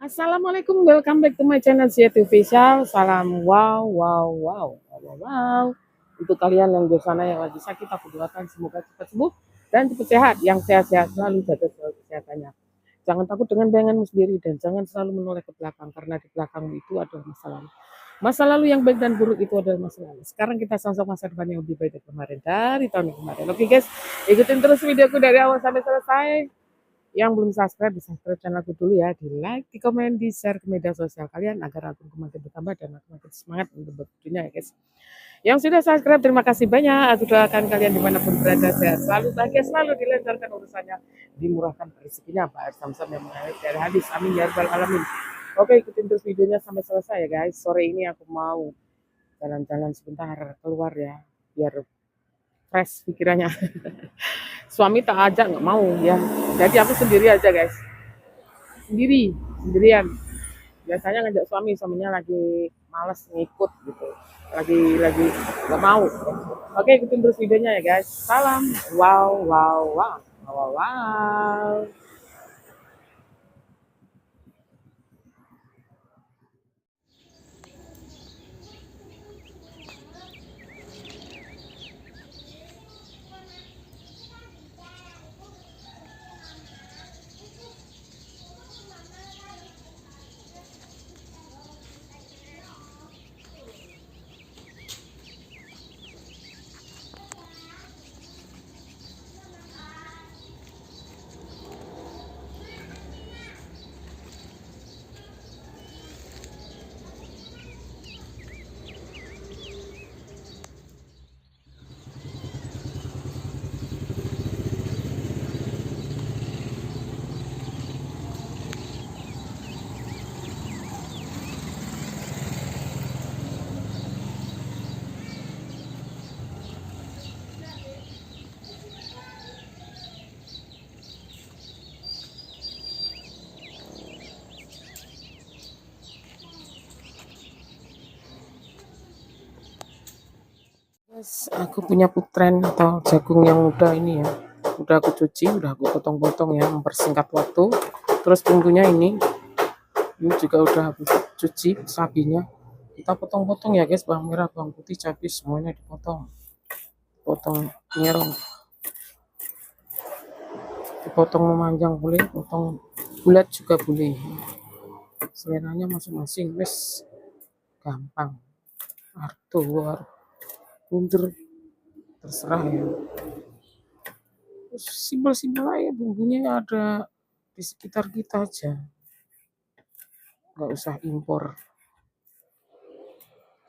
Assalamualaikum, welcome back to my channel Zia Official. Salam wow, wow, wow, wow, wow, wow. Untuk kalian yang di sana yang lagi sakit, aku doakan semoga cepat sembuh dan cepat sehat. Yang sehat-sehat selalu jaga selalu kesehatannya. Jangan takut dengan bayanganmu sendiri dan jangan selalu menoleh ke belakang karena di belakangmu itu adalah masa lalu. Masa lalu yang baik dan buruk itu adalah masa lalu. Sekarang kita sosok masa depan yang lebih baik dari kemarin, dari tahun yang kemarin. Oke guys, ikutin terus videoku dari awal sampai selesai. Yang belum subscribe, bisa subscribe channelku dulu ya, di like, di komen, di share ke media sosial kalian agar aku makin bertambah dan aku makin semangat untuk berikutnya ya guys. Yang sudah subscribe, terima kasih banyak. Aku doakan kalian dimanapun berada sehat selalu, bahagia selalu, dilancarkan urusannya, dimurahkan rezekinya, Pak Samsam yang mengalir dari hadis. Amin ya rabbal alamin. Oke, ikutin terus videonya sampai selesai ya guys. Sore ini aku mau jalan-jalan sebentar keluar ya, biar fresh pikirannya. Suami tak ajak nggak mau ya, jadi aku sendiri aja guys, sendirian. Biasanya ngajak suaminya lagi males ngikut gitu, lagi nggak mau. Oke, ikutin terus videonya ya guys. Salam wow, wow, wow, wow, wow, wow. Guys, aku punya putren atau jagung yang udah ini ya, udah aku cuci, udah aku potong-potong ya, mempersingkat waktu. Terus bumbunya ini juga udah aku cuci sabinya. Kita potong-potong ya guys, bawang merah, bawang putih, cabai semuanya dipotong. Potong nyerong, dipotong memanjang boleh, potong bulat juga boleh. Seleranya masing-masing, wes gampang. Arto, bunter, terserah ya. Simpel-simpel aja, bumbunya ada di sekitar kita aja, nggak usah impor.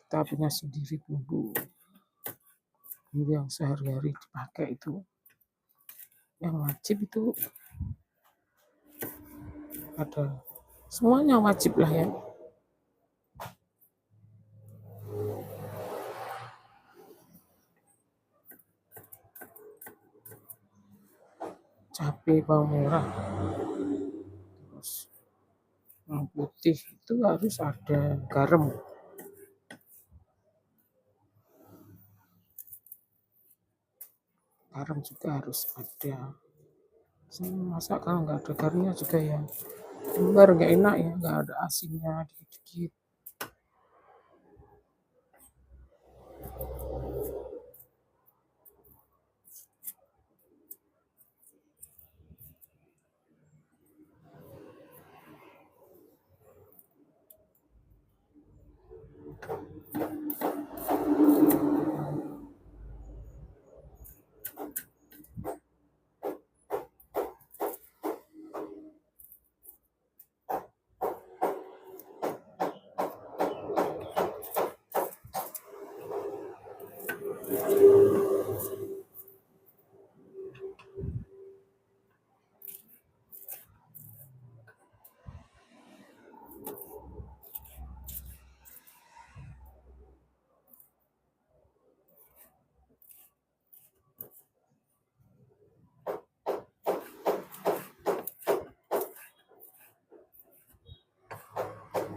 Kita punya sendiri bumbu yang sehari-hari dipakai itu, yang wajib itu ada, semuanya wajib lah ya. Cabai, bawang merah, terus yang putih itu harus ada garam. Garam juga harus ada. Masa kalau nggak ada garamnya juga ya kembar, nggak enak ya, nggak ada asinnya dikit-dikit.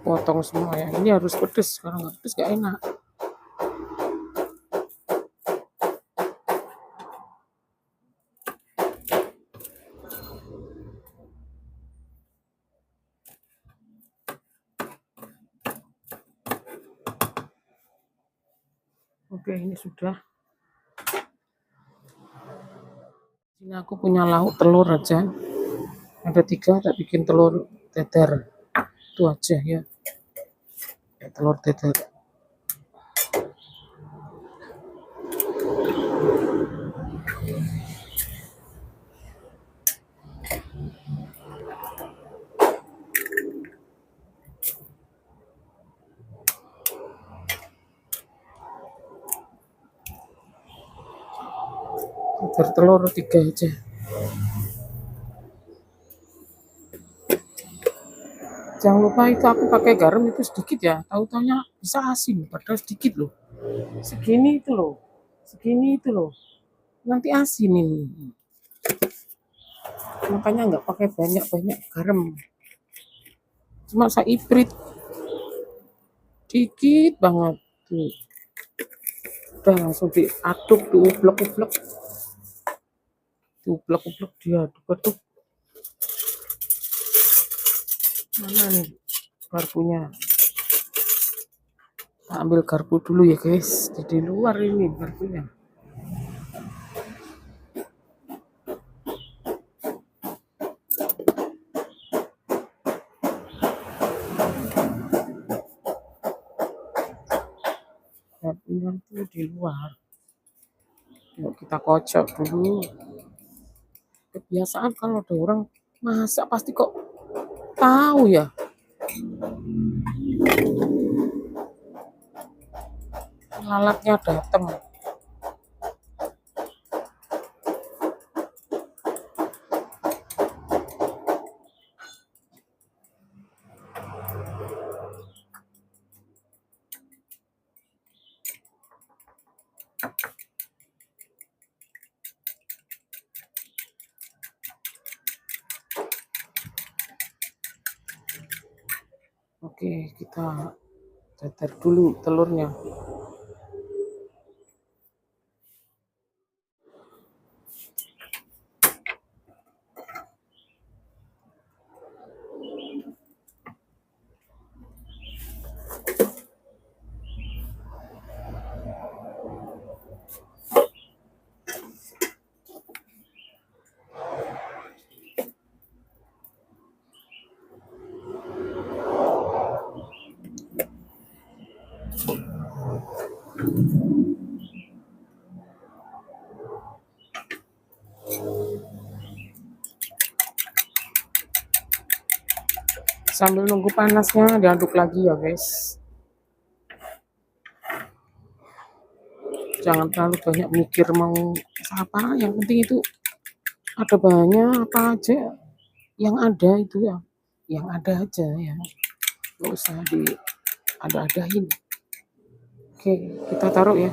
Potong semua ya, ini harus pedes, kalau nggak pedes nggak enak. Oke, ini sudah. Ini aku punya lauk telur aja. Ada 3, tak bikin telur dadar. Itu aja ya. Telur dadar. Dadar telur 3 aja. Jangan lupa itu aku pakai garam itu sedikit ya. Tahu-taunya bisa asin, padahal sedikit loh. Segini itu loh. Segini itu loh. Nanti asin ini. Makanya nggak pakai banyak-banyak garam. Cuma saya iprit. Dikit banget. Tuh. Udah langsung diaduk, diublek-ublek. Diublek-ublek diaduk-aduk. Mana nih garpunya? Kita ambil garpu dulu ya guys. Di luar ini garpunya. Garpunya tuh di luar. Yuk kita kocok dulu. Kebiasaan kalau ada orang masak pasti kok tahu ya. Lalatnya datang. Oke, kita dadar dulu telurnya. Sambil nunggu panasnya diaduk lagi ya guys. Jangan terlalu banyak mikir mau apa, yang penting itu ada bahannya apa aja yang ada itu ya, yang ada aja ya, nggak usah diada-adain. Oke, kita taruh ya.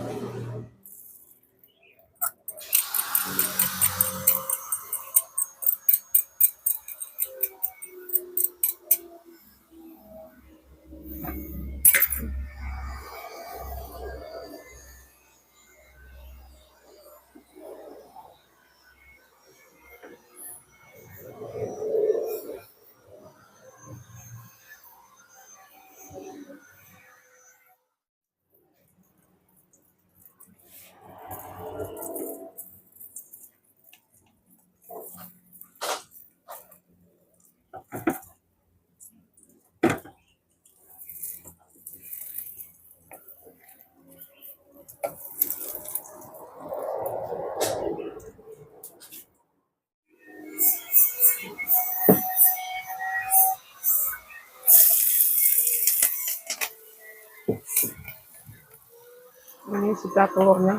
Ini sudah telurnya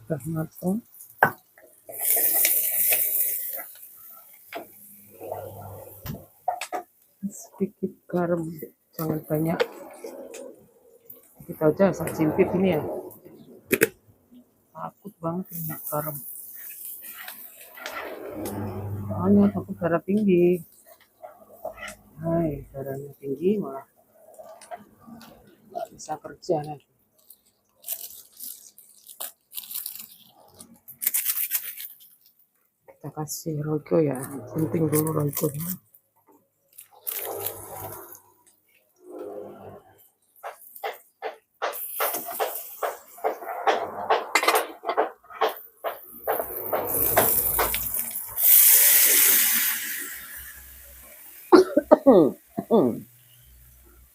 sudah matang. Sedikit garam, jangan banyak. Kita aja asal cimpit ini ya. Takut banget minyak garam. Soalnya takut darah tinggi. Hai, darahnya tinggi malah nggak bisa kerja nanti. Kita kasih roiko ya, penting dulu roikonya.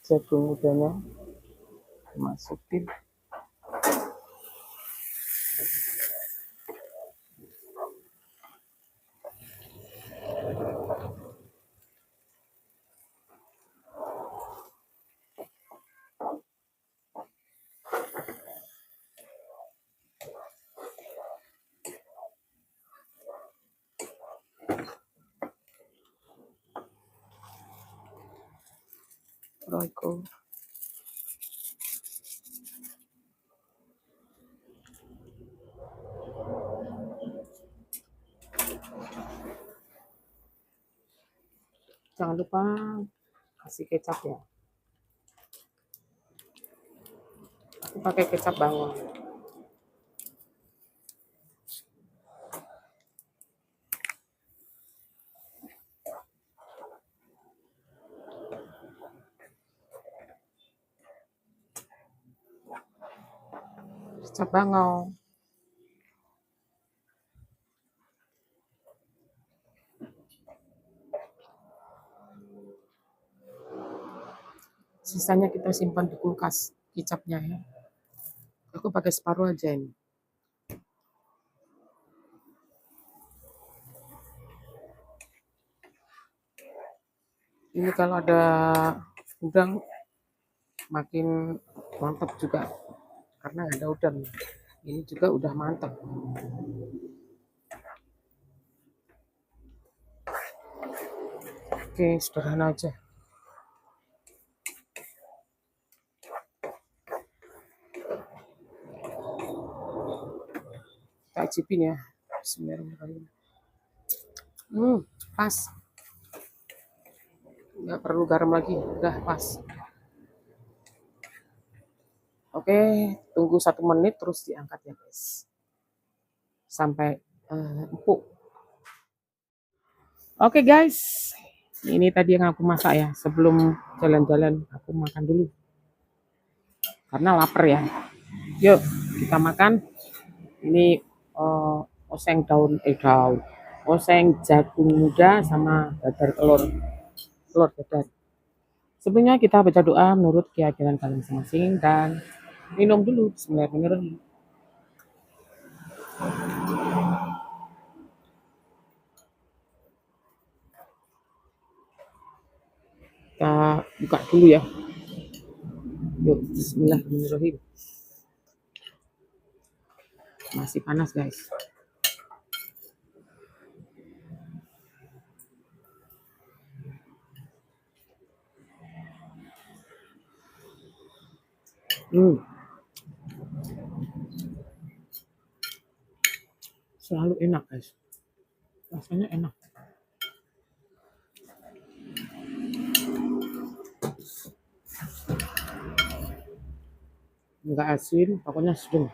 Jagung mudanya dimasukin. Royco. Jangan lupa kasih kecap ya. Aku pakai kecap bawang. Kecap bawang. Sisanya kita simpan di kulkas kecapnya ya. Aku pakai separuh aja ini. Ini kalau ada udang makin mantap juga karena ada udang. Ini juga udah mantap. Oke, sederhana aja. Kita cicipin ya. Bismillahirrahmanirrahim. Pas. Nggak perlu garam lagi, udah pas. Oke, tunggu 1 menit terus diangkat ya guys. Sampai empuk. Oke guys, ini tadi yang aku masak ya. Sebelum jalan-jalan aku makan dulu. Karena lapar ya. Yuk kita makan. Ini oseng oseng jagung muda sama dadar telur dadar. Sebelumnya kita baca doa menurut keyakinan kalian masing-masing dan minum dulu. Bismillahirrahmanirrahim. Kita buka dulu ya. Yuk, bismillahirrahmanirrahim. Masih panas guys. Selalu enak guys. Rasanya enak. Enggak asin, pokoknya sedang.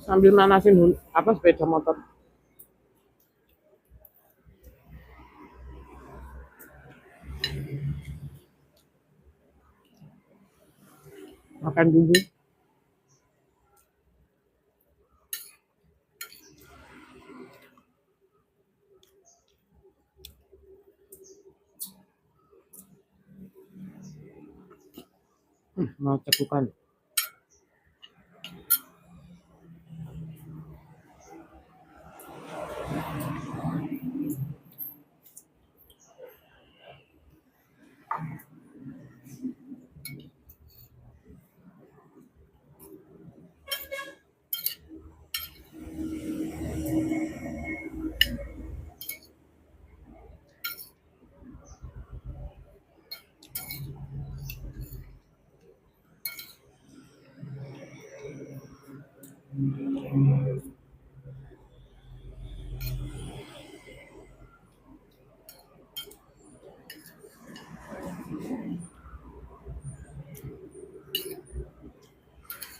Sambil manasin sepeda motor. Makan dulu. Mau cekukan.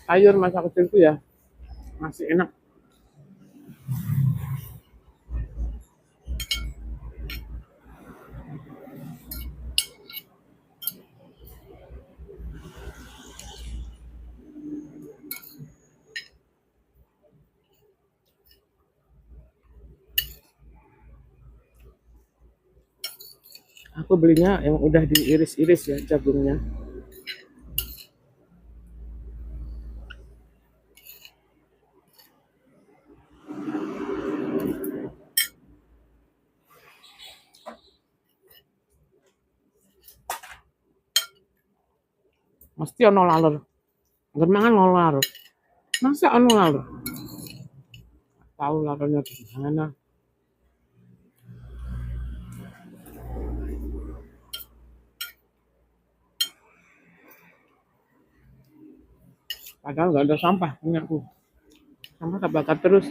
Sayur masa kecilku ya masih enak. Aku belinya yang udah diiris-iris ya jagungnya. Mesti ono lalur. Angger mangan ono lalur. Masa ono lalur? Tahu lalurnya di mana. Padahal nggak ada sampah punya aku. Sampah terbakar terus.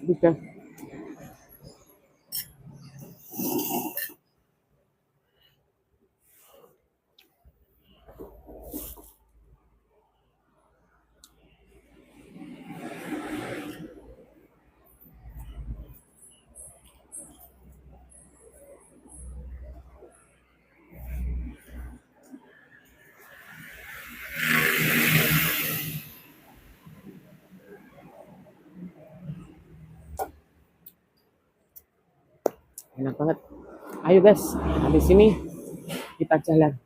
Udah. Enak banget. Ayo guys, habis ini kita jalan.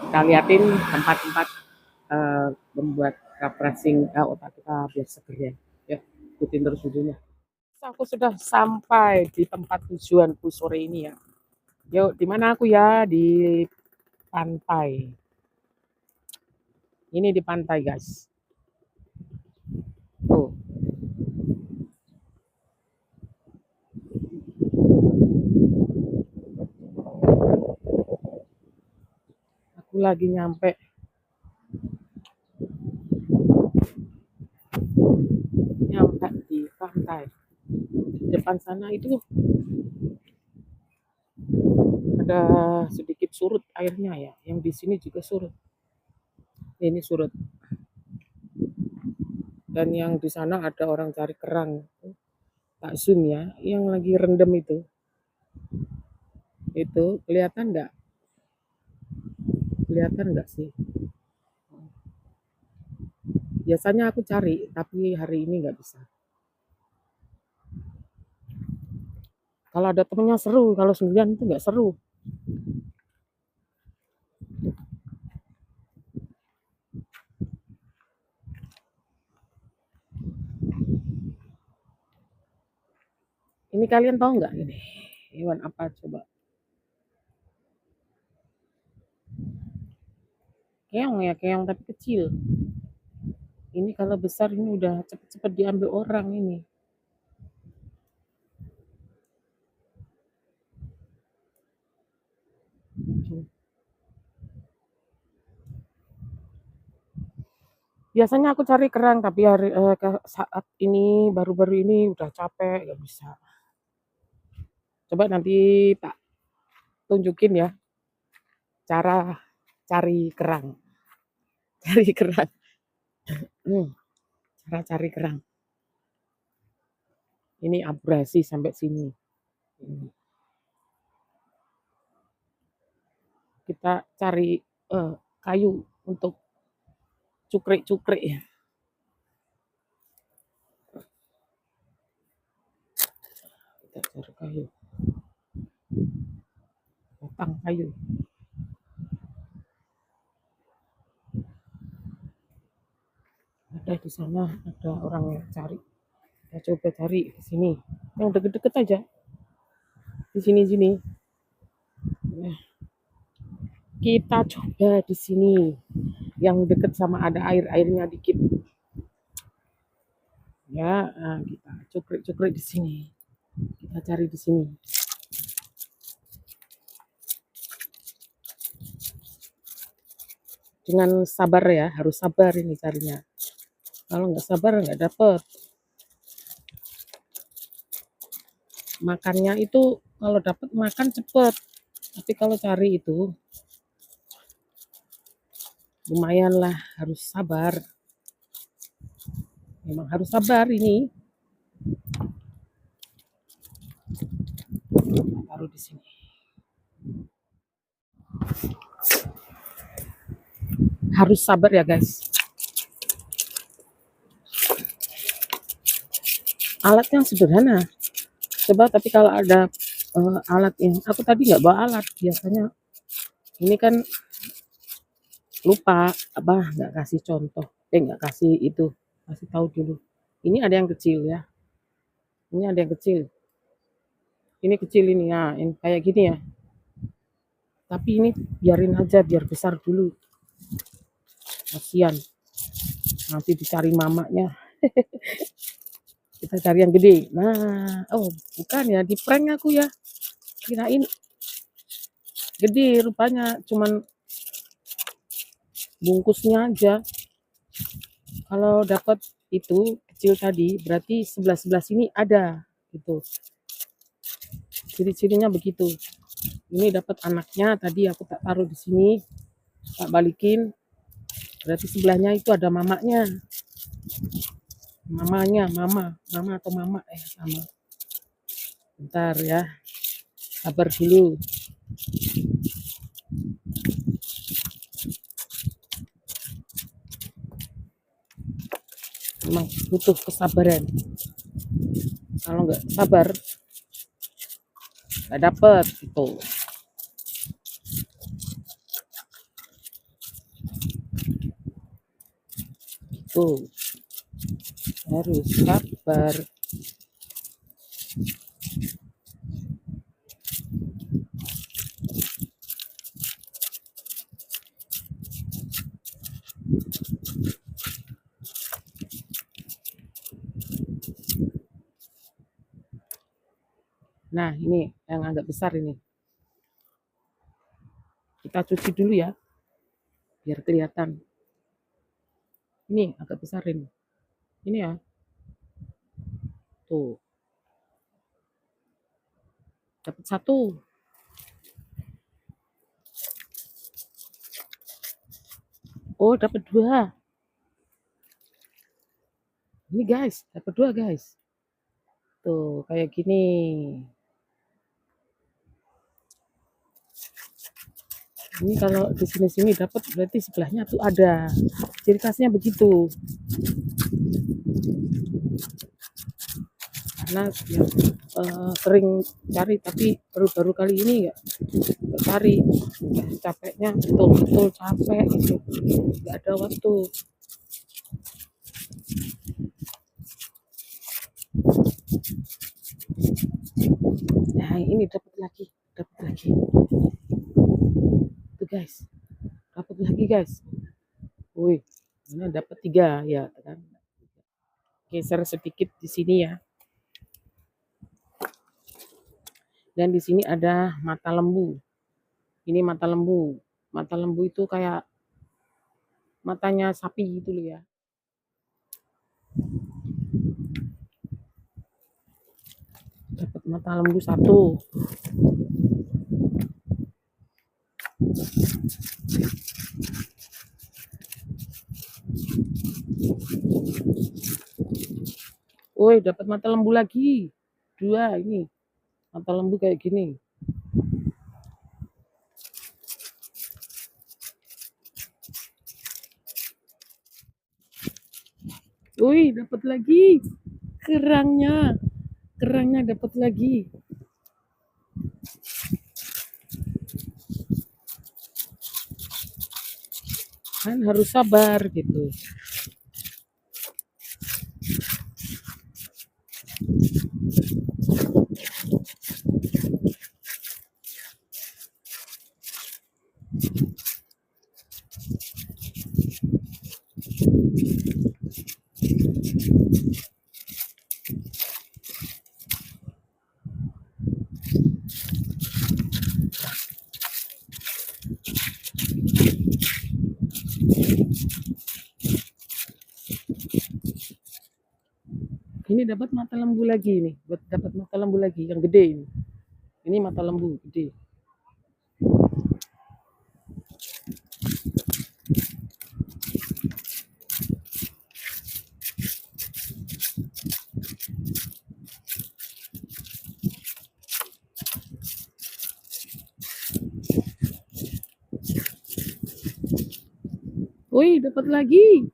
Kita liatin tempat-tempat membuat refreshing otak kita biar seger ya. Yuk, ikutin terus videonya. Aku sudah sampai di tempat tujuanku sore ini ya. Yuk, di mana aku ya? Di pantai. Ini di pantai guys. Tuh. Aku lagi nyampe di pantai. Di depan sana itu ada sedikit surut airnya ya. Yang di sini juga surut. Ini surut. Dan yang di sana ada orang cari kerang. Tak zoom ya, yang lagi rendem itu. Itu kelihatan nggak? Kelihatan nggak sih? Biasanya aku cari, tapi hari ini nggak bisa. Kalau ada temennya seru, kalau sendirian itu nggak seru. Ini kalian tahu nggak ini? Hewan apa coba? Keong ya, keong tapi kecil. Ini kalau besar ini udah cepet-cepet diambil orang ini. Biasanya aku cari kerang, tapi saat ini baru-baru ini udah capek, nggak bisa. Coba nanti tak tunjukin ya cara cari kerang. Cari kerang. Cara cari kerang. Ini abrasi sampai sini. kita cari kayu untuk cukrik-cukrik ya. Kita cari kayu, batang kayu. Ada di sana, ada orang yang cari. Kita coba cari di sini. Yang deket-deket aja. Di sini-sini. Nah, kita coba di sini. Yang deket sama ada air-airnya dikit. Ya, nah, kita cukrik-cukrik di sini. Kita cari di sini. Dengan sabar ya, harus sabar ini carinya. Kalau nggak sabar nggak dapet. Makannya itu kalau dapat makan cepet, tapi kalau cari itu lumayan lah, harus sabar. Memang harus sabar ini. Taruh di sini. Harus sabar ya guys. Alatnya sederhana. Coba tapi kalau ada alat yang aku tadi nggak bawa alat, biasanya ini kan lupa apa nggak kasih contoh, nggak kasih itu, kasih tahu dulu. Ini ada yang kecil ya. Ini ada yang kecil. Ini kecil ini ya, yang kayak gini ya. Tapi ini biarin aja biar besar dulu. Kasihan. Nanti dicari mamanya. Kita cari yang gede. Nah, oh bukan ya, di prank aku ya. Kirain gede rupanya, cuman bungkusnya aja. Kalau dapat itu kecil tadi, berarti sebelah-sebelah sini ada gitu. Ciri-cirinya begitu. Ini dapat anaknya tadi aku tak taruh di sini, tak balikin. Berarti sebelahnya itu ada mamanya. Mamanya, mama atau mama sama. Bentar ya. Sabar dulu. Memang butuh kesabaran. Kalau nggak sabar, nggak dapet gitu. Tuh, harus sabar. Nah, ini yang agak besar ini. Kita cuci dulu ya, biar kelihatan. Ini agak besar ini. Ini ya. Tuh. Dapat satu. Oh, dapat dua. Ini guys, dapat dua guys. Tuh, kayak gini. Ini kalau di sini dapat berarti sebelahnya tuh ada. Ciri khasnya begitu. Karena ya, sering cari tapi baru-baru kali ini nggak cari. Capeknya betul-betul capek gitu. Nggak ada waktu. Nah, ini dapat lagi. Tuh guys, dapat lagi guys. Wih, ini dapat 3 ya kan. Geser sedikit di sini ya. Dan di sini ada mata lembu. Ini mata lembu. Mata lembu itu kayak matanya sapi gitu loh ya. Dapat mata lembu satu. Woi, dapat mata lembu lagi. 2 ini. Mata lembu kayak gini. Wih, dapat lagi kerangnya. Kerangnya dapat lagi. Kan harus sabar gitu. Ini dapat mata lembu lagi nih. Dapat mata lembu lagi yang gede ini. Ini mata lembu gede. Wih, dapat lagi.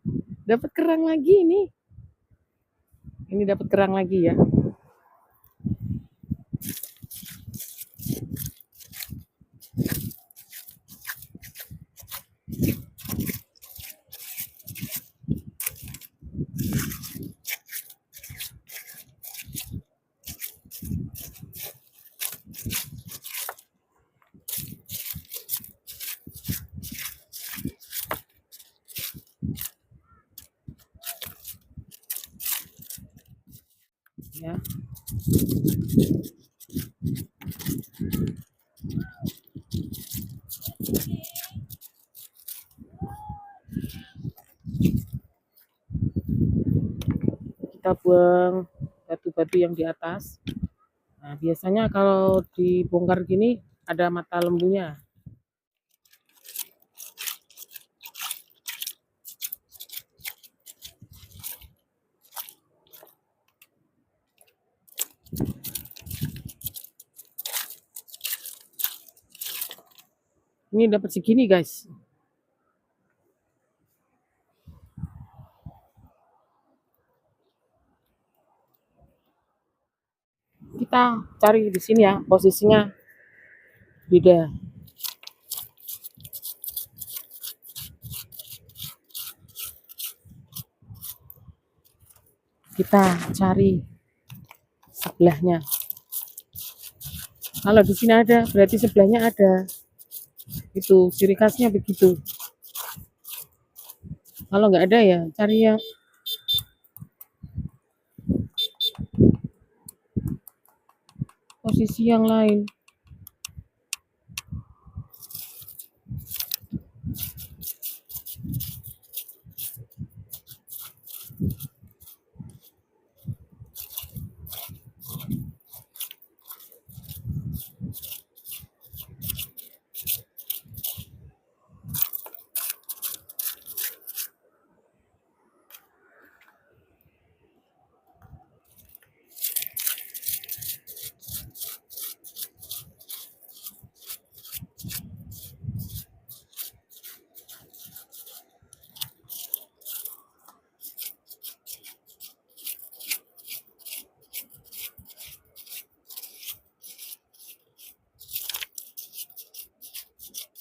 Dapat kerang lagi nih. Ini dapat kerang lagi ya. Ya. Kita buang batu-batu yang di atas. Nah, biasanya kalau dibongkar gini ada mata lembunya. Ini dapat segini, guys. Kita cari di sini ya, posisinya beda. Kita cari sebelahnya. Kalau di sini ada, berarti sebelahnya ada. Itu ciri khasnya begitu. Kalau nggak ada ya cari yang posisi yang lain.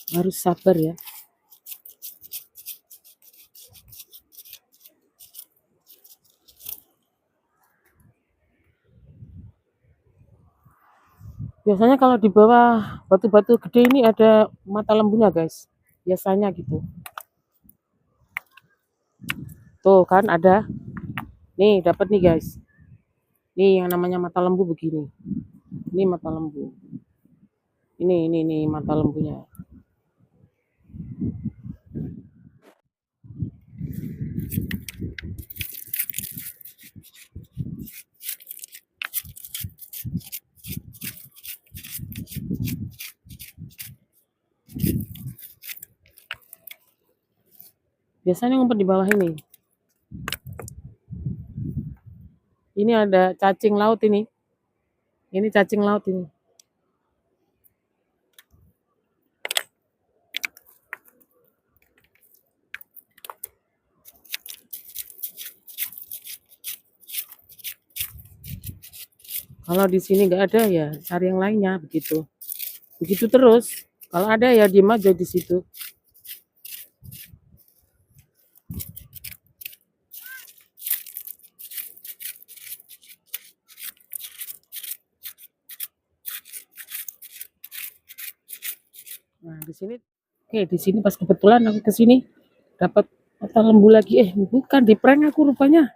Harus sabar ya. Biasanya kalau di bawah batu-batu gede ini ada mata lembunya, guys. Biasanya gitu. Tuh kan ada. Nih, dapat nih, guys. Nih yang namanya mata lembu begini. Ini mata lembu. Ini mata lembunya. Biasanya ngumpet di bawah ini. Ini ada cacing laut ini. Ini cacing laut ini. Kalau di sini nggak ada ya cari yang lainnya begitu. Begitu terus. Kalau ada ya diem aja di situ. Nah, di sini oke, di sini pas kebetulan aku ke sini dapat mata lembu lagi. Bukan di prank aku rupanya.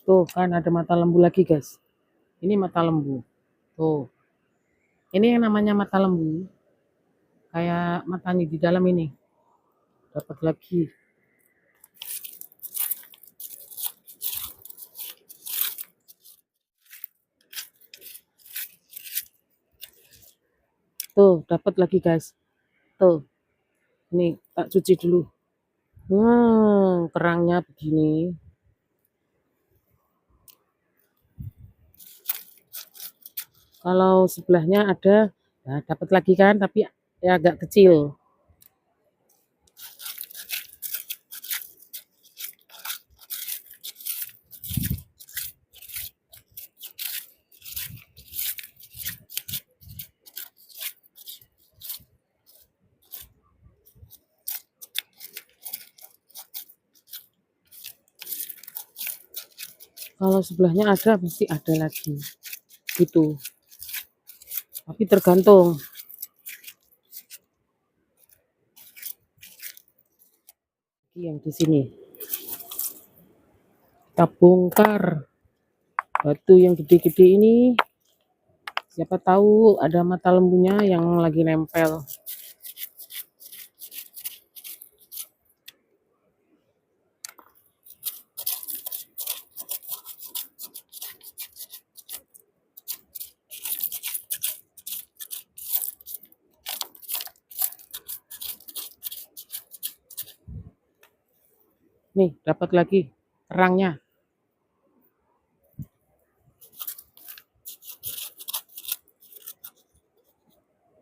Tuh kan ada mata lembu lagi, guys. Ini mata lembu. Tuh. Ini yang namanya mata lembu. Kayak matanya di dalam ini. Dapat lagi. Tuh, dapat lagi, guys. Tuh. Ini tak cuci dulu. Kerangnya begini. Kalau sebelahnya ada, nah dapat lagi kan, tapi ya agak kecil. Kalau sebelahnya ada, pasti ada lagi. Gitu. Tapi tergantung. Yang di sini. Kita bongkar batu yang gede-gede ini. Siapa tahu ada mata lembunya yang lagi nempel. Nih, dapat lagi kerangnya.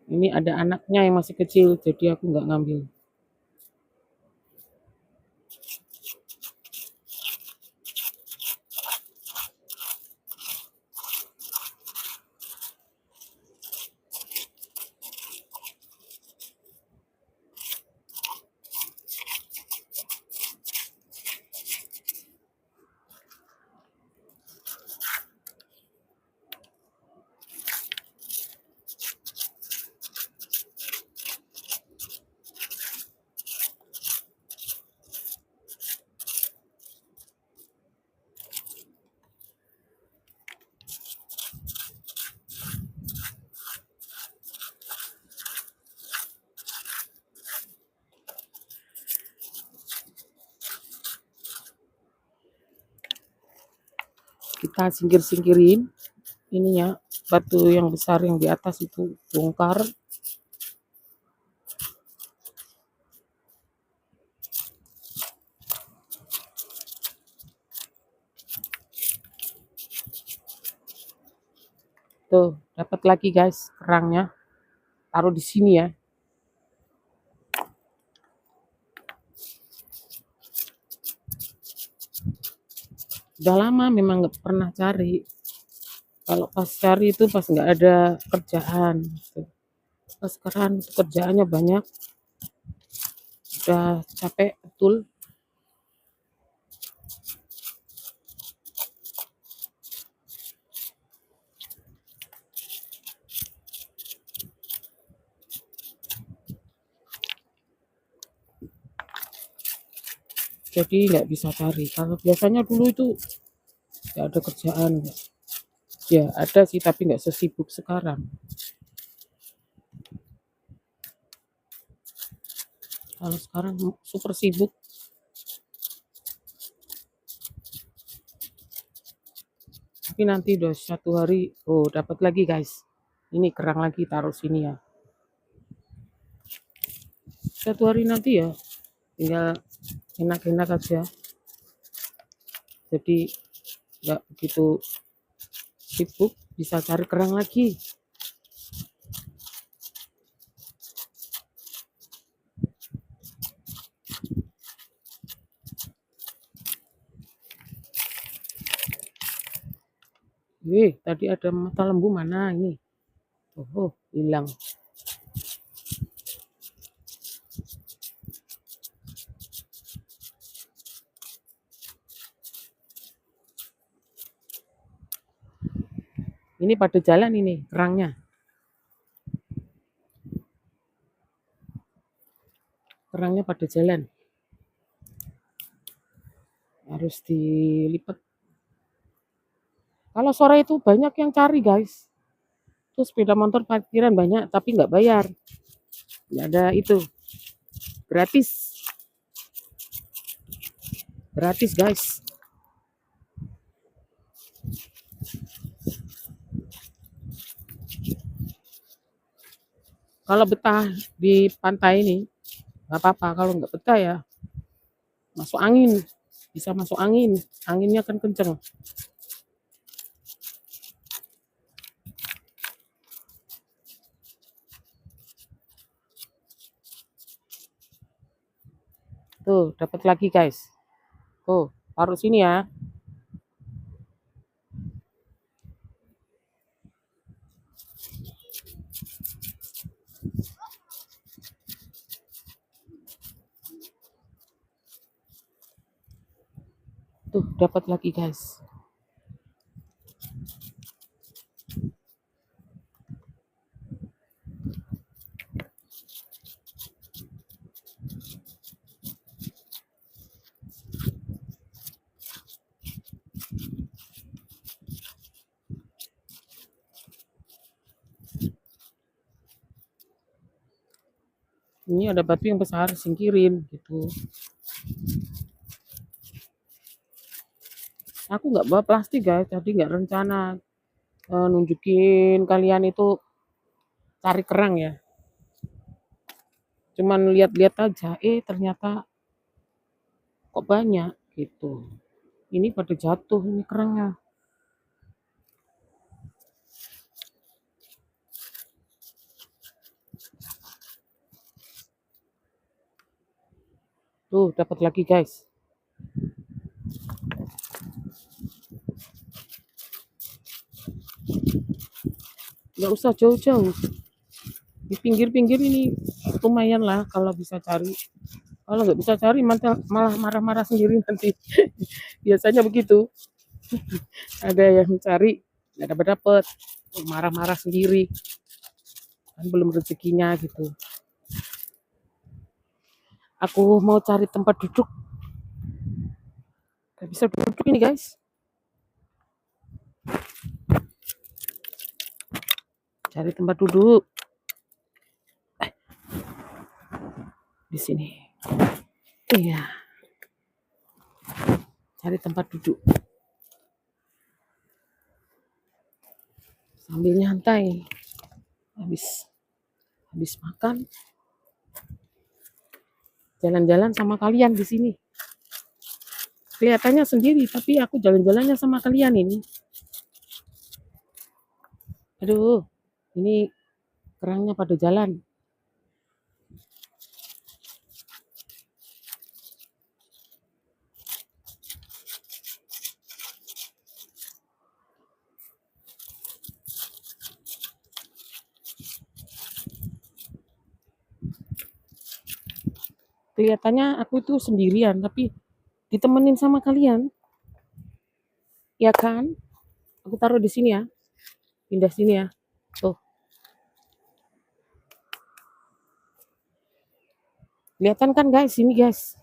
Ini ada anaknya yang masih kecil, jadi aku nggak ngambil. Kita singkir-singkirin ininya, batu yang besar yang di atas itu bongkar. Tuh, dapat lagi guys kerangnya. Taruh di sini ya. Udah lama memang nggak pernah cari. Kalau pas cari itu pas nggak ada kerjaan. Pas sekarang kerjaannya banyak. Udah capek betul. Jadi nggak bisa cari. Kalau biasanya dulu itu nggak ada kerjaan. Ya ada sih tapi nggak sesibuk sekarang. Kalau sekarang super sibuk. Tapi nanti udah 1 hari, oh dapat lagi guys. Ini kerang lagi, taruh sini ya. 1 hari nanti ya, tinggal enak-enak aja. Jadi nggak begitu sibuk, bisa cari kerang lagi. Tadi ada mata lembu mana ini? Oh, hilang. Ini pada jalan ini kerangnya. Kerangnya pada jalan. Harus dilipat. Kalau sore itu banyak yang cari guys. Terus sepeda motor parkiran banyak tapi nggak bayar. Nggak ada itu. Gratis. Gratis guys. Kalau betah di pantai ini nggak apa-apa. Kalau nggak betah ya masuk angin. Bisa masuk angin. Anginnya kan kenceng. Tuh, dapat lagi guys. Tuh, taruh sini ya. Tuh, dapat lagi guys. Ini ada batu yang besar, singkirin gitu. Aku nggak bawa plastik guys, jadi nggak rencana nunjukin kalian itu cari kerang ya. Cuman lihat-lihat aja, ternyata kok banyak gitu. Ini pada jatuh ini kerangnya. Tuh, dapat lagi guys. Nggak usah jauh-jauh. Di pinggir-pinggir ini lumayan lah kalau bisa cari. Kalau nggak bisa cari malah marah-marah sendiri nanti. Biasanya begitu. Ada yang cari nggak dapat-dapat, marah-marah sendiri. Kan belum rezekinya gitu. Aku mau cari tempat duduk. Gak bisa duduk ini guys. Cari tempat duduk. Di sini. Iya. Cari tempat duduk. Sambil nyantai. Habis makan. Jalan-jalan sama kalian di sini. Kelihatannya sendiri, tapi aku jalan-jalannya sama kalian ini. Aduh, ini kerangnya pada jalan. Kelihatannya aku itu sendirian, tapi ditemenin sama kalian. Ya kan? Aku taruh di sini ya. Pindah sini ya. Tuh. Kelihatan kan guys, sini guys.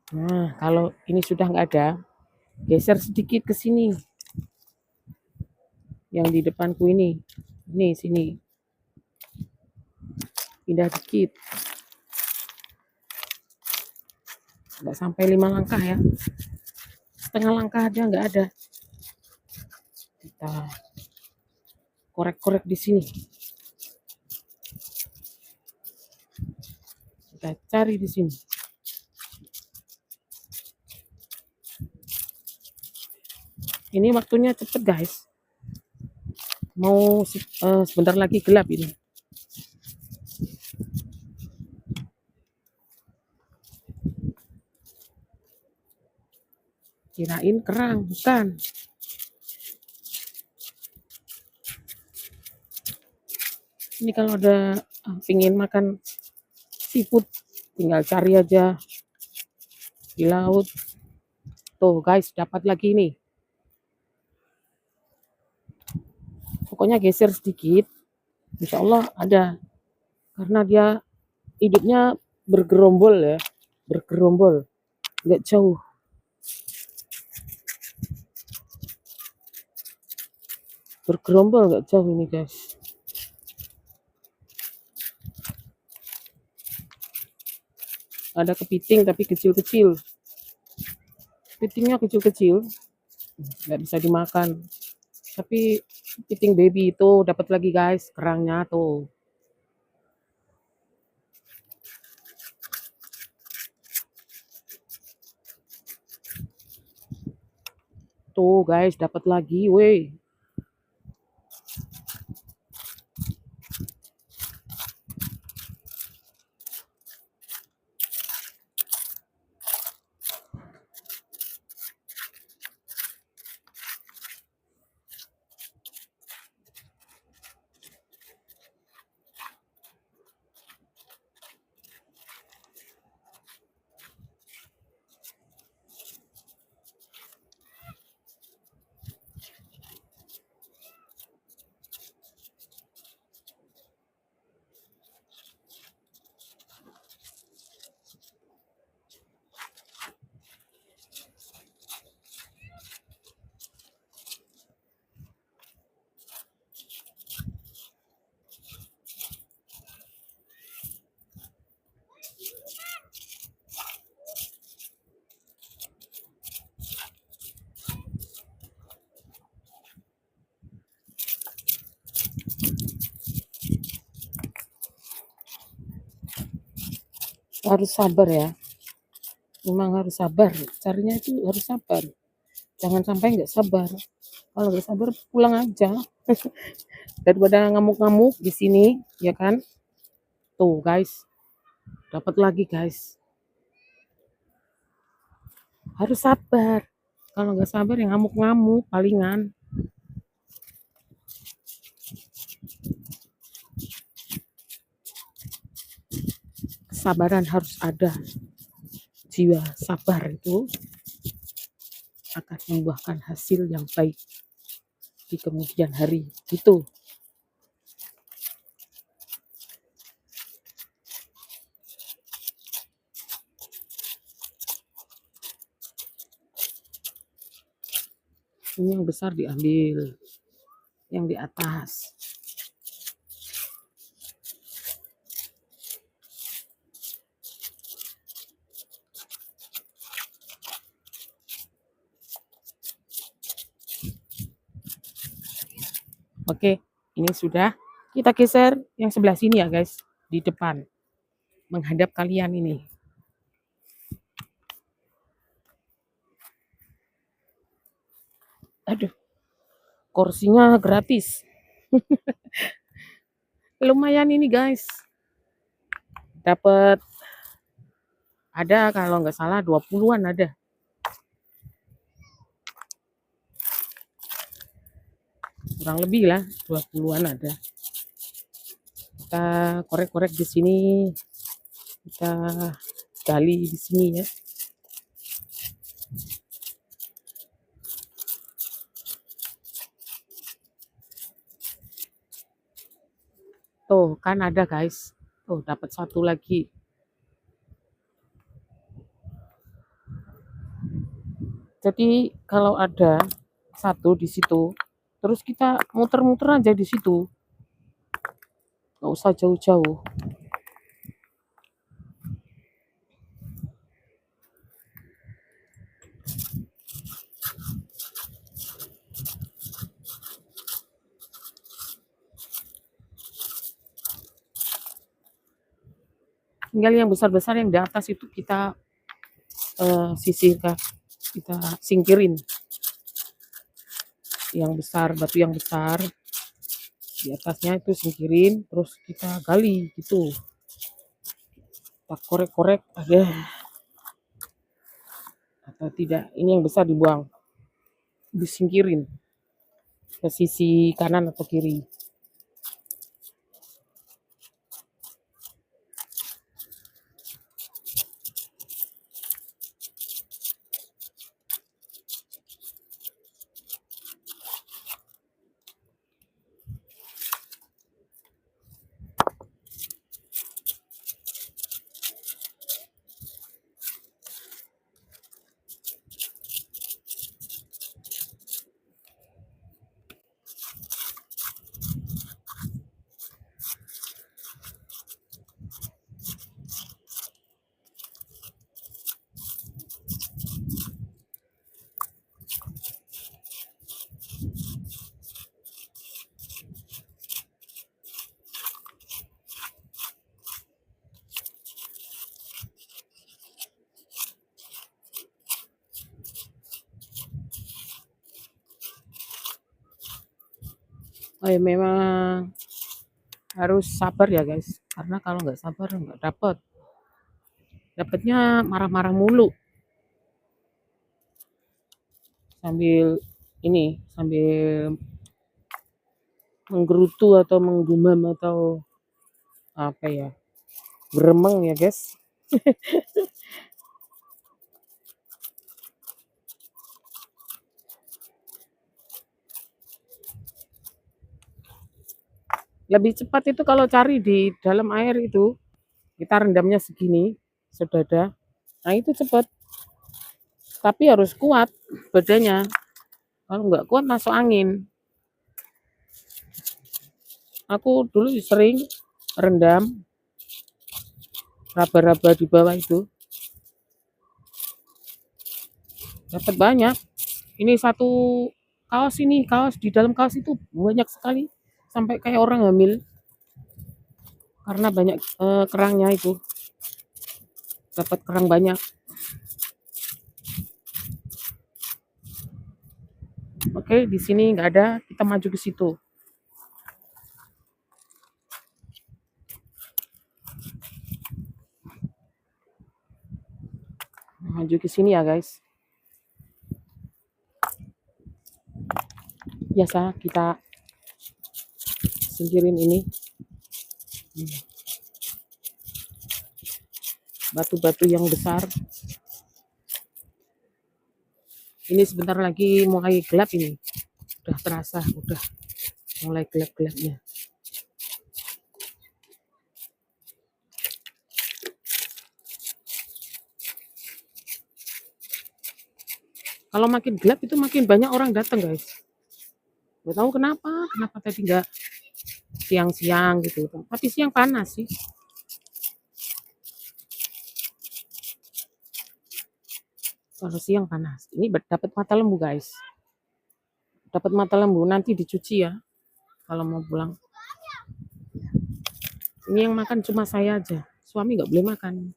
Nah, kalau ini sudah nggak ada, geser sedikit ke sini. Yang di depanku ini. Ini sini. Pindah dikit. Nggak sampai 5 langkah ya. Setengah langkah aja nggak ada. Kita korek-korek di sini. Kita cari di sini. Ini waktunya cepet guys. Mau sebentar lagi gelap ini. Kirain kerang, bukan. Ini kalau ada pingin makan seafood, tinggal cari aja di laut. Tuh guys, dapat lagi nih. Pokoknya geser sedikit, insya Allah ada. Karena dia hidupnya bergerombol ya, bergerombol, nggak jauh. Bergerombol nggak jauh ini guys. Ada kepiting tapi kecil-kecil. Kepitingnya kecil-kecil, nggak bisa dimakan. Tapi kepiting baby itu dapat lagi guys, kerangnya tuh. Tuh guys, dapat lagi, weh. Harus sabar ya, memang harus sabar. Carinya itu harus sabar. Jangan sampai nggak sabar. Kalau nggak sabar pulang aja. Daripada ngamuk-ngamuk di sini, ya kan? Tuh guys, dapat lagi guys. Harus sabar. Kalau nggak sabar ya ngamuk-ngamuk palingan. Kesabaran harus ada. Jiwa sabar itu akan membuahkan hasil yang baik di kemudian hari. Itu. Ini yang besar diambil, yang di atas. Oke, ini sudah. Kita geser yang sebelah sini ya guys, di depan. Menghadap kalian ini. Aduh, kursinya gratis. Lumayan ini guys. Dapat ada kalau nggak salah 20-an ada. Kurang lebih lah 20-an ada. Kita korek-korek di sini. Kita gali di sini ya. Tuh kan ada guys. Tuh dapat satu lagi. Jadi kalau ada satu di situ, terus kita muter-muter aja di situ, nggak usah jauh-jauh. Tinggal yang besar-besar yang di atas itu kita sisihkan, kita singkirin. Yang besar, batu yang besar di atasnya itu singkirin, terus kita gali gitu. Kita korek-korek ada atau tidak. Ini yang besar dibuang, disingkirin ke sisi kanan atau kiri. Oh ya, memang harus sabar ya guys, karena kalau nggak sabar nggak dapatnya marah-marah mulu sambil menggerutu atau menggumam atau apa ya, beremeng ya guys. Lebih cepat itu kalau cari di dalam air itu, kita rendamnya segini, sedada. Nah itu cepat, tapi harus kuat badannya. Kalau nggak kuat masuk angin. Aku dulu sering rendam raba-raba di bawah itu, dapat banyak. Ini satu kaos di dalam kaos itu banyak sekali, sampai kayak orang hamil karena banyak kerangnya itu, dapat kerang banyak. Oke, di sini nggak ada, kita maju ke situ. Maju ke sini ya guys. Biasa kita singkirin ini batu-batu yang besar. Ini sebentar lagi mulai gelap ini. Udah terasa, udah mulai gelap-gelapnya. Kalau makin gelap itu makin banyak orang datang guys. Gak tahu kenapa tadi nggak siang-siang gitu. Tapi siang panas sih. Kalau siang panas. Ini dapat mata lembu guys. Dapat mata lembu, nanti dicuci ya kalau mau pulang. Ini yang makan cuma saya aja. Suami nggak boleh makan.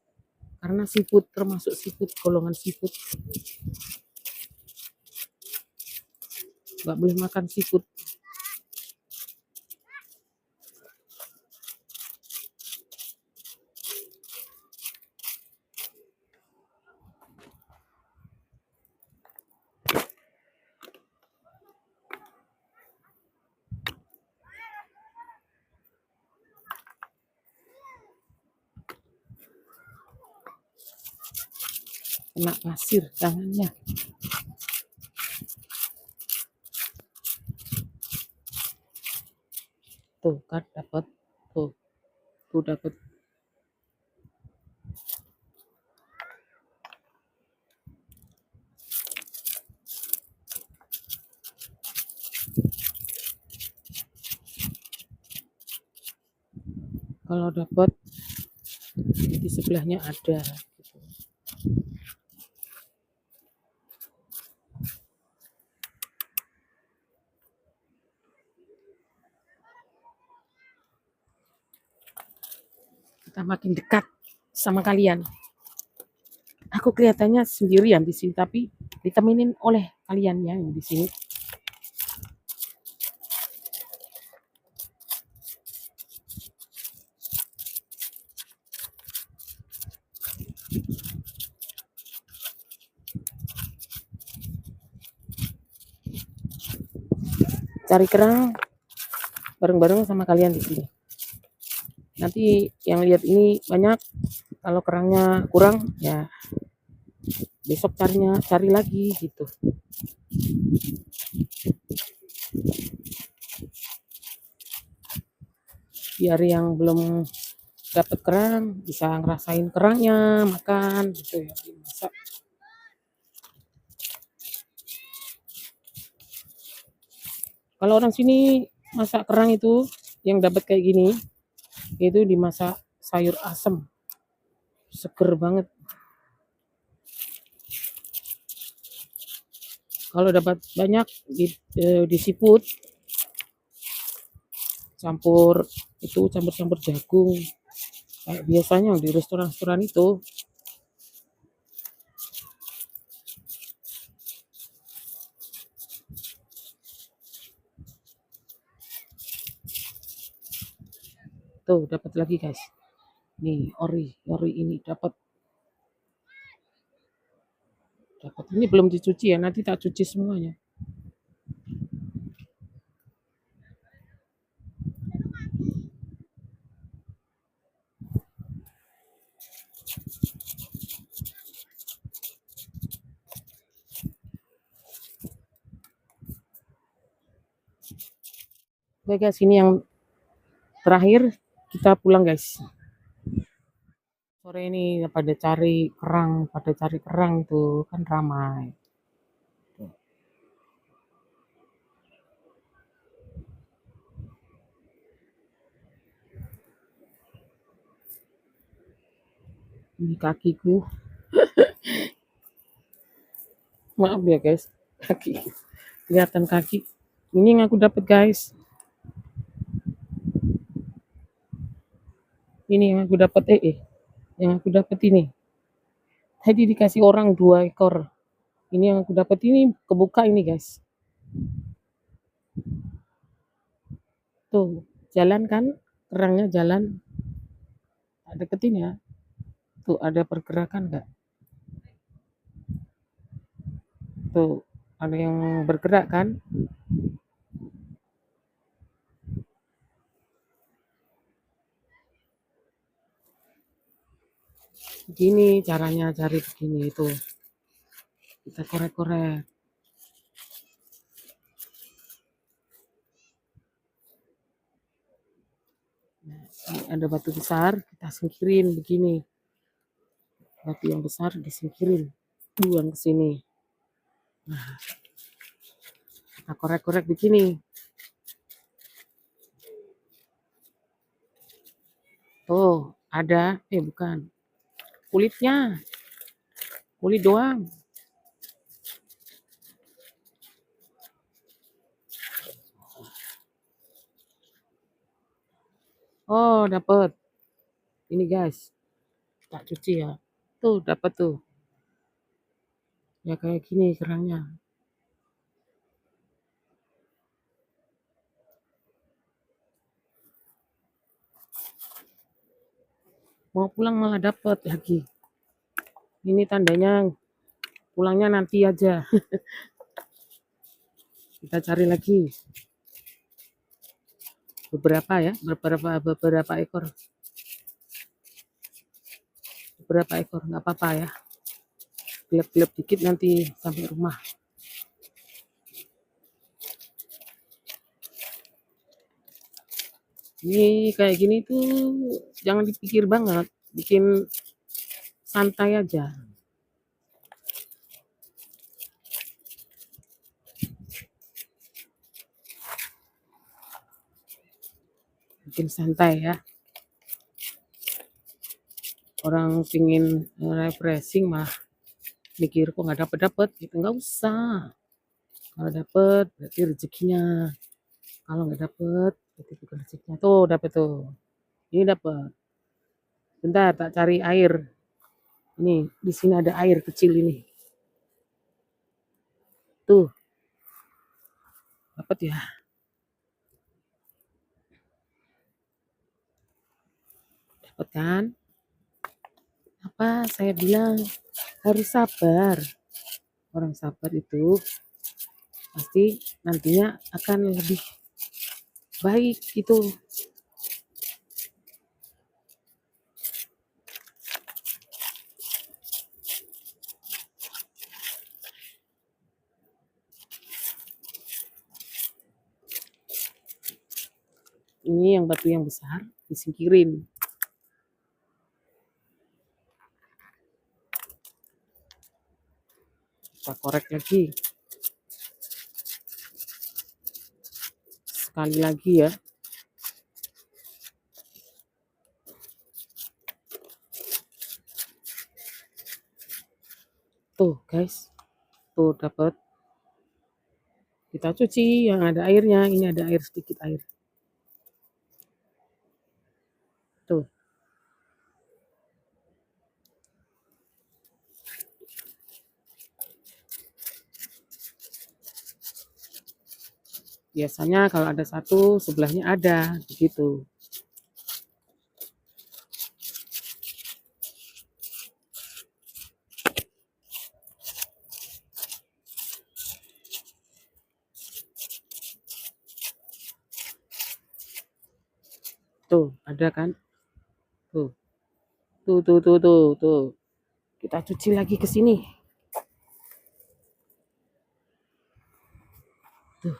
Karena seafood, termasuk seafood, golongan seafood. Nggak boleh makan seafood. Kena pasir tangannya. Tuh kan dapat. Tuh dapat. kalau dapat di sebelahnya ada gitu. Kita makin dekat sama kalian. Aku kelihatannya sendirian di sini, tapi ditemenin oleh kalian yang di sini. Cari kerang bareng-bareng sama kalian di sini. Nanti yang lihat ini banyak, kalau kerangnya kurang ya besok cari lagi gitu. Biar yang belum dapat kerang bisa ngerasain kerangnya, makan gitu ya, dimasak. Kalau orang sini masak kerang itu yang dapat kayak gini itu dimasak sayur asem, seger banget. Kalau dapat banyak di siput campur jagung kayak biasanya di restoran-restoran itu. Tuh dapat lagi guys, nih ori ini dapat ini belum dicuci ya, nanti tak cuci semuanya. Oke guys, ini yang terakhir, kita pulang guys. Sore ini pada cari kerang itu kan ramai. Ini kakiku, maaf ya guys, kaki kelihatan kaki. Ini yang aku dapat guys. Ini yang aku dapat yang aku dapat ini. Tadi dikasih orang 2 ekor. Ini yang aku dapat ini kebuka ini guys. Tuh, jalan kan? Kerangnya jalan. Tak deketin ya. Tuh ada pergerakan enggak? Tuh, ada yang bergerak kan? Begini caranya cari begini itu. Kita korek-korek. Nah, ini ada batu besar, kita singkirin begini. Batu yang besar disingkirin, buang ke sini. Nah, kita korek-korek begini. Tuh, ada, bukan. Kulitnya, kulit doang. Oh, dapet. Ini guys, tak cuci ya. Tuh, dapat tuh. Ya kayak gini kerangnya. Mau pulang malah dapat lagi. Ini tandanya pulangnya nanti aja. Kita cari lagi. Beberapa ya, beberapa ekor. Beberapa ekor, nggak apa-apa ya. Gelap-gelap dikit nanti sampai rumah. Ini kayak gini tuh jangan dipikir banget, bikin santai aja. Bikin santai ya. Orang pingin refreshing mah mikir kok nggak dapet gitu, nggak usah. Kalau dapet berarti rezekinya, kalau nggak dapet berarti bukan rezekinya. Tuh dapet tuh, ini dapet. Bentar tak cari air. Ini di sini ada air kecil ini. Tuh dapet ya. Dapet kan? Apa saya bilang harus sabar. Orang sabar itu pasti nantinya akan lebih baik gitu. Ini yang batu yang besar disingkirin. Kita korek lagi. Sekali lagi ya. Tuh guys. Tuh dapat. Kita cuci yang ada airnya. Ini ada air sedikit air. Tuh. Biasanya kalau ada satu, sebelahnya ada, begitu. Tuh, ada kan? Tuh. Tuh. Kita cuci lagi ke sini. Tuh.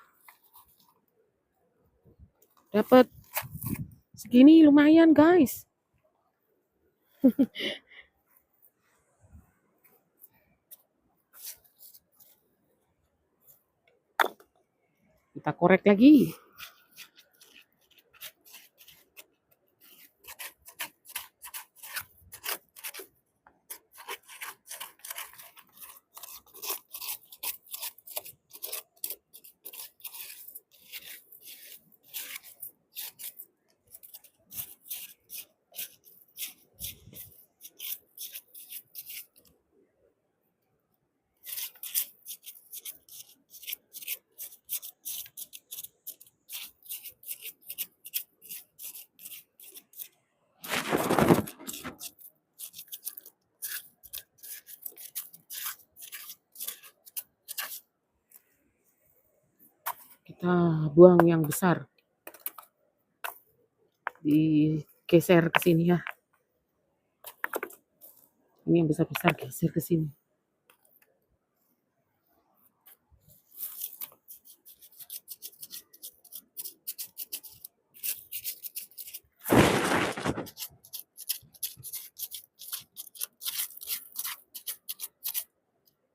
Dapat segini lumayan, guys. Kita korek lagi. Kita buang yang besar. Digeser ke sini ya. Ini yang besar-besar geser ke sini.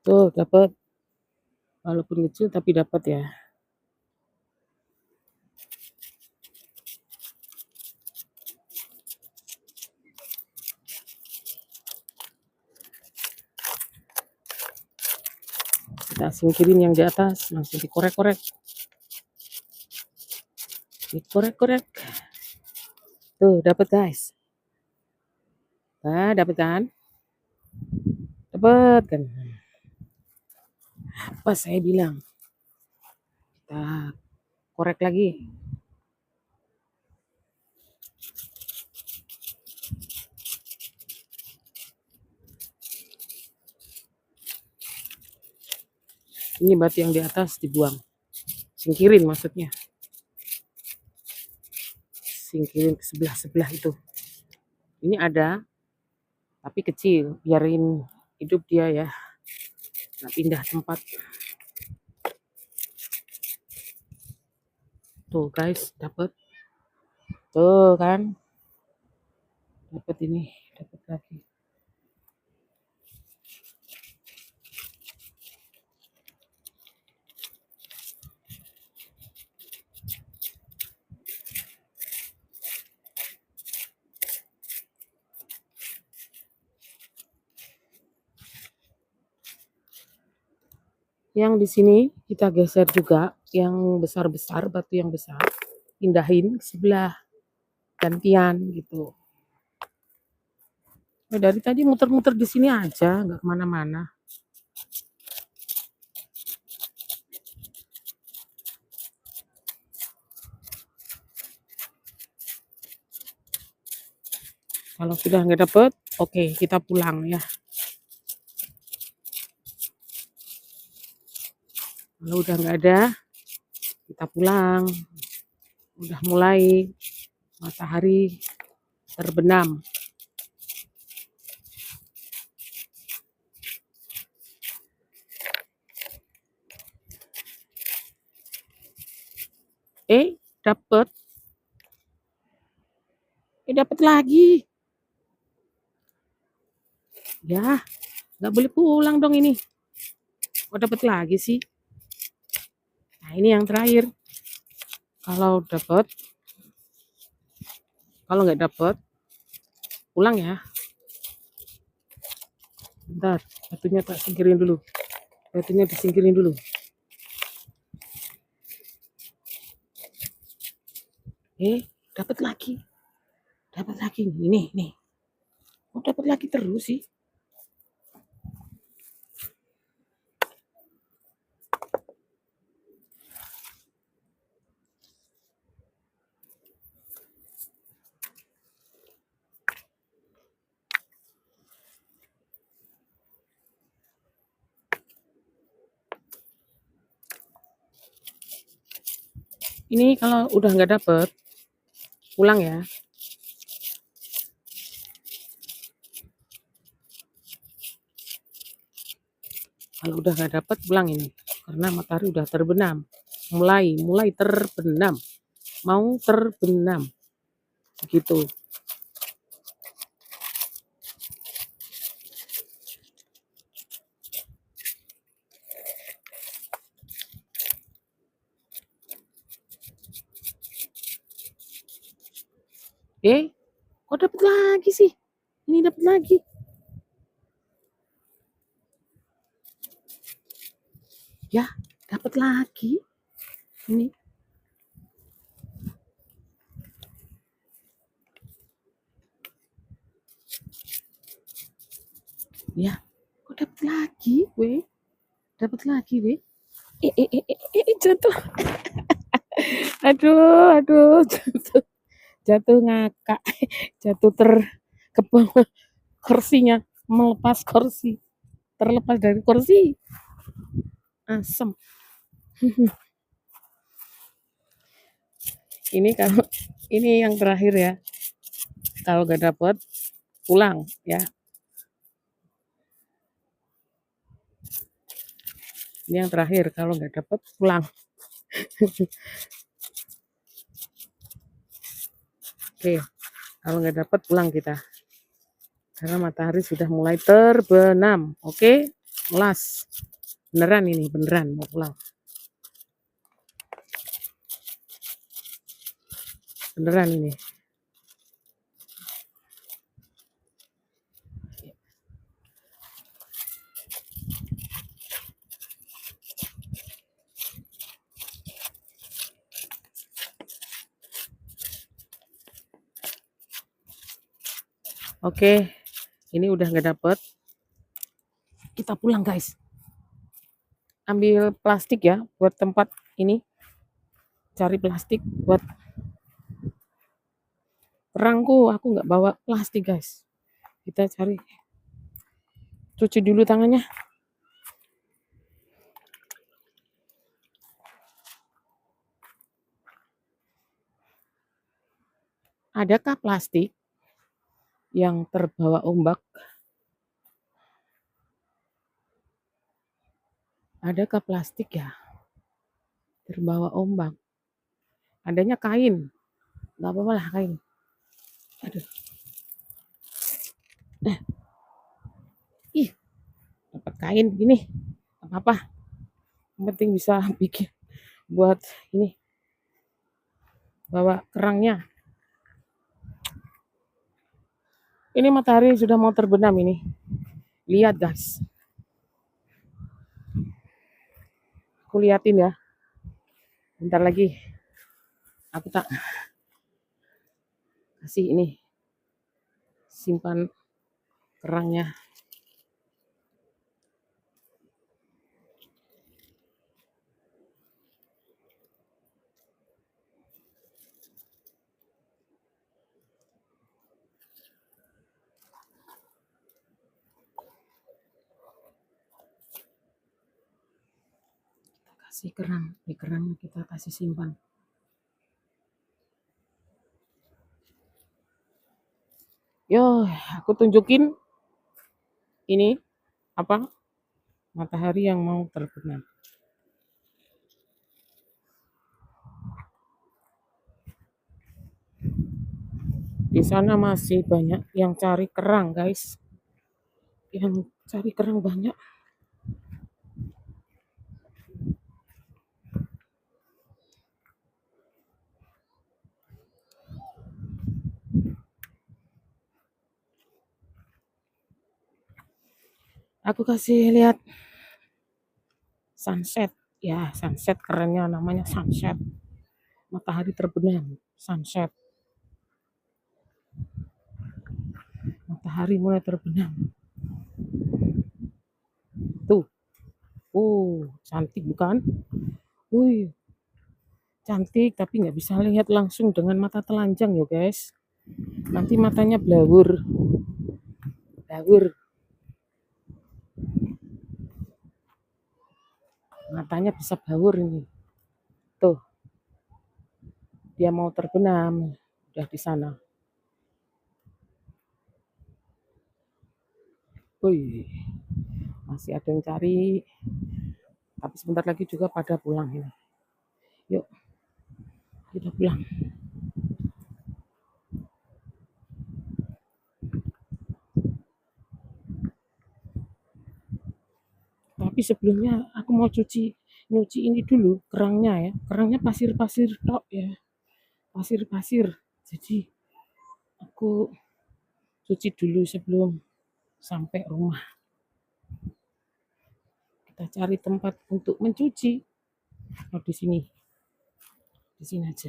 Tuh, dapat. Walaupun kecil tapi dapat ya. Kita singkirin yang di atas, langsung dikorek-korek. Dikorek-korek. Tuh, dapat guys. Nah, dapat kan? Dapat kan? Apa saya bilang? Kita korek lagi. Ini batu yang di atas dibuang. Singkirin maksudnya. Singkirin ke sebelah-sebelah itu. Ini ada, tapi kecil. Biarin hidup dia ya. Nggak pindah tempat. Tuh guys, dapat. Tuh kan. Dapat ini, dapat lagi. Yang di sini kita geser juga, yang besar-besar, batu yang besar, pindahin ke sebelah, gantian gitu. Oh, dari tadi muter-muter di sini aja, nggak kemana-mana. Kalau sudah nggak dapet, oke, kita pulang ya. Kalau udah nggak ada, kita pulang. Udah mulai matahari terbenam. Dapet. Dapet lagi. Ya, nggak boleh pulang dong ini. Kok dapet lagi sih? Nah, ini yang terakhir. Kalau dapet, kalau nggak dapet, pulang ya. Bentar, batunya tak singkirin dulu. Batunya disingkirin dulu. Dapat lagi. Dapat lagi. Ini, nih. Oh, dapat lagi terus sih. Ini kalau udah nggak dapet, pulang ya. Kalau udah nggak dapet, pulang ini. Karena matahari udah terbenam. Mulai terbenam. Mau terbenam. Gitu. Kok dapet lagi sih? Ini dapet lagi. Ya, dapat lagi. Ini. Ya, kok dapat lagi, weh? Dapat lagi, weh? Jatuh. Aduh, jatuh. Jatuh ngakak. Jatuh ke bawah kursinya, melepas kursi. Terlepas dari kursi. Asem. Ini kalau ini yang terakhir ya. Kalau gak dapet, pulang ya. Ini yang terakhir, kalau nggak dapet, pulang. Oke, kalau nggak dapet, pulang kita. Karena matahari sudah mulai terbenam. Oke, melas. Beneran ini, beneran mau pulang. Beneran ini. Oke, ini udah nggak dapet. Kita pulang guys. Ambil plastik ya buat tempat ini. Cari plastik buat perangku. Aku nggak bawa plastik guys. Kita cari. Cuci dulu tangannya. Adakah plastik yang terbawa ombak? Adakah plastik ya terbawa ombak? Adanya kain. Nggak apa-apa lah kain. Aduh. Ih, dapat kain gini. Apa-apa. Yang penting bisa bikin buat ini. Bawa kerangnya. Ini matahari sudah mau terbenam ini. Lihat guys. aku liatin ya. Bentar lagi aku tak kasih ini simpan kerangnya. Kasih kerang, di kerangnya kita kasih simpan. Yo, aku tunjukin ini apa? Matahari yang mau terbenam. Di sana masih banyak yang cari kerang, guys. Yang cari kerang banyak. Aku kasih lihat sunset. Ya, sunset kerennya namanya sunset. Matahari terbenam, sunset. Matahari mulai terbenam. Tuh. Cantik bukan? Wih, cantik tapi nggak bisa lihat langsung dengan mata telanjang ya guys. Nanti matanya blawur. Matanya bisa blawur ini. Tuh, dia mau terbenam. Udah di sana. Wih, masih ada yang cari. Tapi sebentar lagi juga pada pulang ini. Yuk, kita pulang. Tapi sebelumnya aku mau nyuci ini dulu kerangnya ya. Kerangnya pasir-pasir tok ya. Pasir-pasir. Jadi aku cuci dulu sebelum sampai rumah. Kita cari tempat untuk mencuci. Oh, di sini. Di sini aja.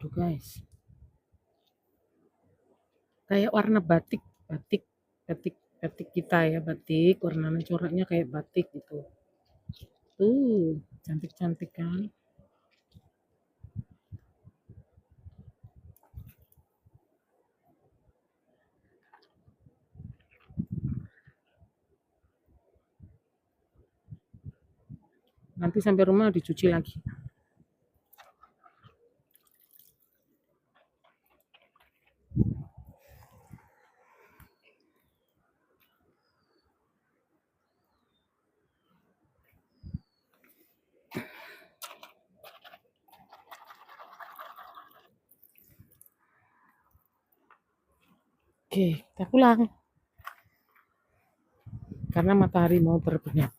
Tuh guys. Kayak warna batik, batik kita ya, batik warnanya coraknya kayak batik gitu. Cantik-cantik kan? Nanti sampai rumah dicuci lagi. Oke, kita pulang. Karena matahari mau terbenam.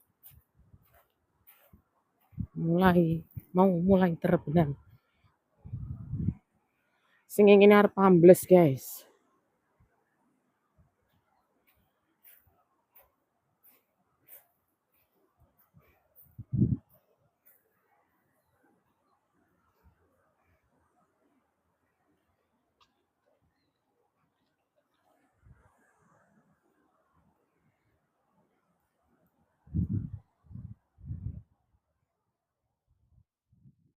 Mulai terbenam. Sing ingin arep ambles, guys.